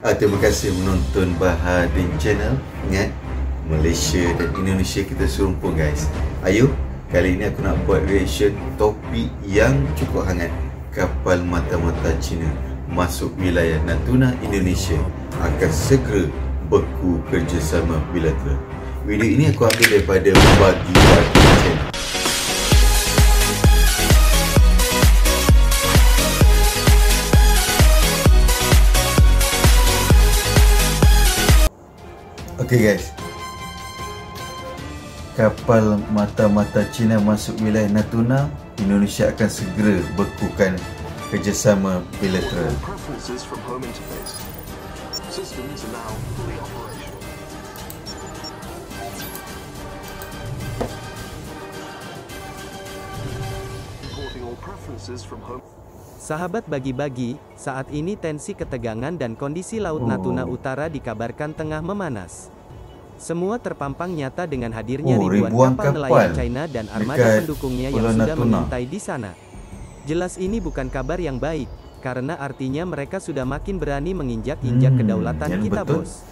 Terima kasih menonton Bahadin Channel. Ingat, Malaysia dan Indonesia kita serumpun guys. Ayo, kali ini aku nak buat reaction topik yang cukup hangat. Kapal mata-mata Cina masuk wilayah Natuna Indonesia akan segera beku kerjasama bilateral. Video ini aku ambil daripada Bagi-Bagi Channel. Okey guys, kapal mata-mata Cina masuk wilayah Natuna, Indonesia akan segera bekukan kerjasama bilateral. Sahabat Bagi-Bagi, saat ini tensi ketegangan dan kondisi Laut Natuna Utara dikabarkan tengah memanas. Semua terpampang nyata dengan hadirnya ribuan kapal nelayan China dan armada pendukungnya yang sudah mengintai di sana. Jelas ini bukan kabar yang baik, karena artinya mereka sudah makin berani menginjak-injak kedaulatan kita, bos.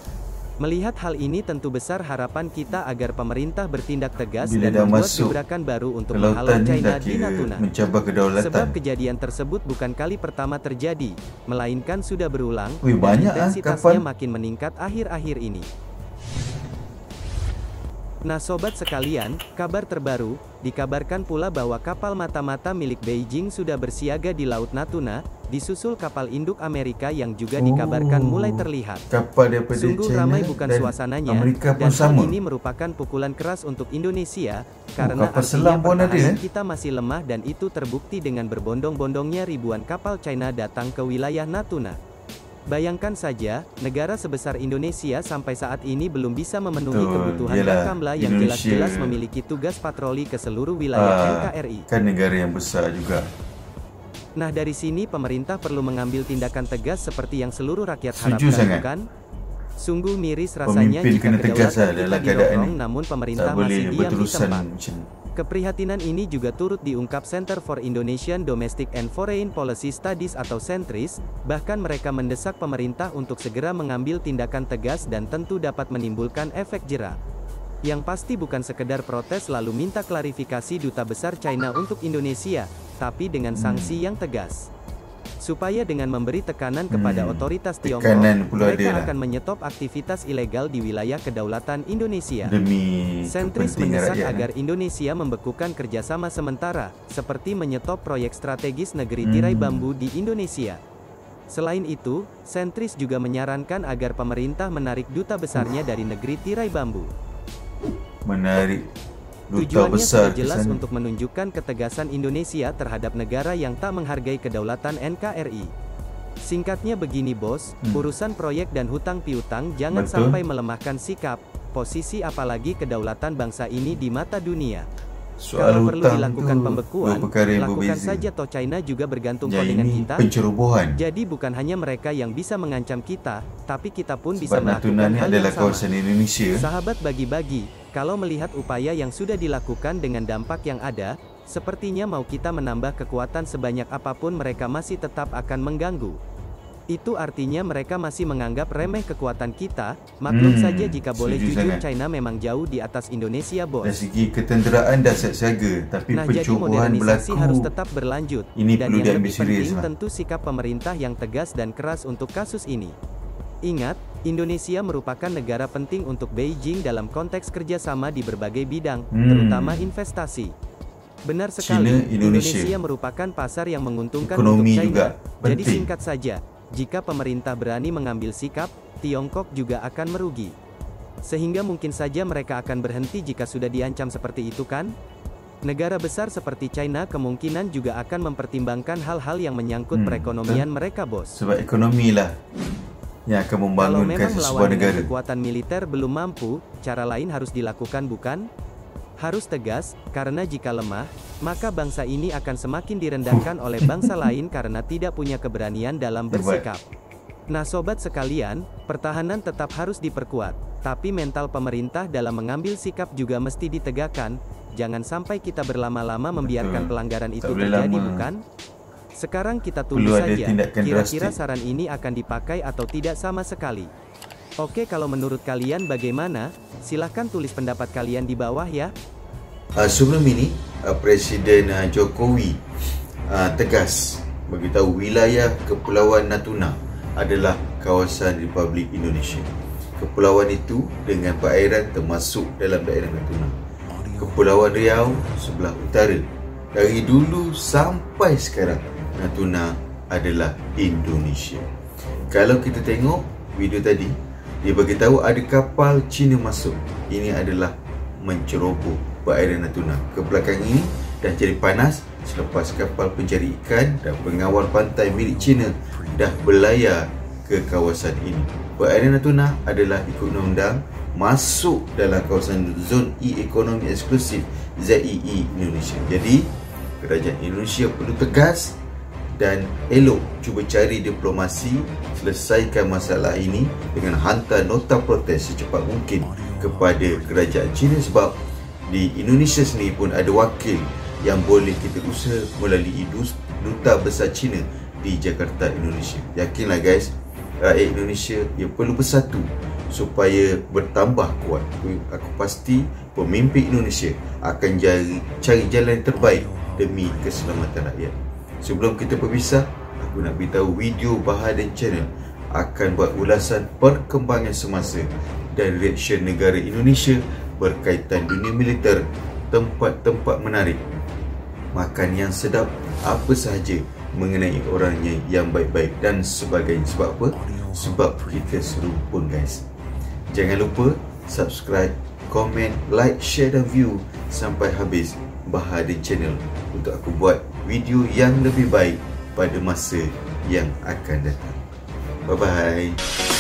Melihat hal ini tentu besar harapan kita agar pemerintah bertindak tegas dan membuat gebrakan baru untuk menghalau China di Natuna. Sebab kejadian tersebut bukan kali pertama terjadi, melainkan sudah berulang, dan intensitasnya makin meningkat akhir-akhir ini. Nah sobat sekalian, kabar terbaru, dikabarkan pula bahwa kapal mata-mata milik Beijing sudah bersiaga di Laut Natuna, disusul kapal induk Amerika yang juga dikabarkan mulai terlihat. Sungguh ramai bukan suasananya, dan hal ini merupakan pukulan keras untuk Indonesia, karena artinya pertahanan kita masih lemah dan itu terbukti dengan berbondong-bondongnya ribuan kapal China datang ke wilayah Natuna. Bayangkan saja, negara sebesar Indonesia sampai saat ini belum bisa memenuhi kebutuhan Bakamla yang jelas-jelas memiliki tugas patroli ke seluruh wilayah NKRI. Kan negara yang besar juga. Nah dari sini pemerintah perlu mengambil tindakan tegas seperti yang seluruh rakyat harapkan, bukan? Sungguh miris rasanya jika kedaulatan kita dirorong namun pemerintah masih diam di tempat. Keprihatinan ini juga turut diungkap Center for Indonesian Domestic and Foreign Policy Studies atau CENTRIS, bahkan mereka mendesak pemerintah untuk segera mengambil tindakan tegas dan tentu dapat menimbulkan efek jera. Yang pasti bukan sekedar protes lalu minta klarifikasi Duta Besar China untuk Indonesia, tapi dengan sanksi yang tegas. Supaya dengan memberi tekanan kepada otoritas Tiongkok, mereka akan menyetop aktivitas ilegal di wilayah kedaulatan Indonesia. Sentris mendesak agar Indonesia membekukan kerjasama sementara, seperti menyetop proyek strategis negeri tirai bambu di Indonesia. Selain itu, Sentris juga menyarankan agar pemerintah menarik duta besarnya dari negeri tirai bambu. Tujuannya sudah jelas untuk menunjukkan ketegasan Indonesia terhadap negara yang tak menghargai kedaulatan NKRI. Singkatnya begini bos, urusan proyek dan hutang piutang jangan sampai melemahkan sikap, posisi apalagi kedaulatan bangsa ini di mata dunia. Kalau perlu dilakukan pembekuan, lakukan saja toh China juga bergantung dengan kita. Jadi bukan hanya mereka yang bisa mengancam kita, tapi kita pun bisa melakukan hal yang sama. Sahabat Bagi-Bagi, kalau melihat upaya yang sudah dilakukan dengan dampak yang ada, sepertinya mau kita menambah kekuatan sebanyak apapun mereka masih tetap akan mengganggu. Itu artinya mereka masih menganggap remeh kekuatan kita. Maklum saja jika boleh jujur China memang jauh di atas Indonesia bos. Dari segi ketenteraan dah siaga, tapi jadi modernisasi harus tetap berlanjut. Dan yang lebih penting tentu sikap pemerintah yang tegas dan keras untuk kasus ini. Ingat, Indonesia merupakan negara penting untuk Beijing dalam konteks kerjasama di berbagai bidang, terutama investasi. Benar sekali, Indonesia merupakan pasar yang menguntungkan untuk China. Jadi singkat saja, jika pemerintah berani mengambil sikap, Tiongkok juga akan merugi. Sehingga mungkin saja mereka akan berhenti jika sudah diancam seperti itu kan? Negara besar seperti China kemungkinan juga akan mempertimbangkan hal-hal yang menyangkut perekonomian mereka bos. Sebab ekonomi lah yang akan membangunkan sebuah negara. Kekuatan militer belum mampu, cara lain harus dilakukan bukan? Harus tegas, karena jika lemah, maka bangsa ini akan semakin direndahkan oleh bangsa lain karena tidak punya keberanian dalam bersikap. Nah sobat sekalian, pertahanan tetap harus diperkuat, tapi mental pemerintah dalam mengambil sikap juga mesti ditegakkan. Jangan sampai kita berlama-lama membiarkan pelanggaran itu terjadi bukan? Sekarang kita tunggu saja, kira-kira saran ini akan dipakai atau tidak sama sekali. Oke, kalau menurut kalian bagaimana? Silahkan tulis pendapat kalian di bawah ya. Sebelum ini, Presiden Jokowi tegas beritahu wilayah Kepulauan Natuna adalah kawasan Republik Indonesia. Kepulauan itu dengan perairan termasuk dalam daerah Natuna. Kepulauan Riau sebelah utara. Dari dulu sampai sekarang, Natuna adalah Indonesia. Kalau kita tengok video tadi, dia beritahu ada kapal Cina masuk. Ini adalah menceroboh perairan Natuna. Ke belakang ini dah jadi panas selepas kapal pencari ikan dan pengawal pantai milik Cina dah berlayar ke kawasan ini. Perairan Natuna adalah ikut undang-undang masuk dalam kawasan zon E ekonomi eksklusif ZEE Indonesia. Jadi kerajaan Indonesia perlu tegas dan elok cuba cari diplomasi, selesaikan masalah ini dengan hantar nota protes secepat mungkin kepada kerajaan China, sebab di Indonesia sendiri pun ada wakil yang boleh kita usaha melalui Duta Besar China di Jakarta, Indonesia. Yakinlah guys, rakyat Indonesia ia perlu bersatu supaya bertambah kuat. Aku pasti pemimpin Indonesia akan cari jalan terbaik demi keselamatan rakyat. Sebelum kita berpisah, aku nak beritahu video Baharin Channel akan buat ulasan perkembangan semasa dan reaksyen negara Indonesia berkaitan dunia militer, tempat-tempat menarik, makan yang sedap, apa sahaja mengenai orangnya yang baik-baik dan sebagainya. Sebab apa? Sebab kita serumpun guys. Jangan lupa subscribe, komen, like, share dan view sampai habis Baharin Channel untuk aku buat video yang lebih baik pada masa yang akan datang. Bye-bye.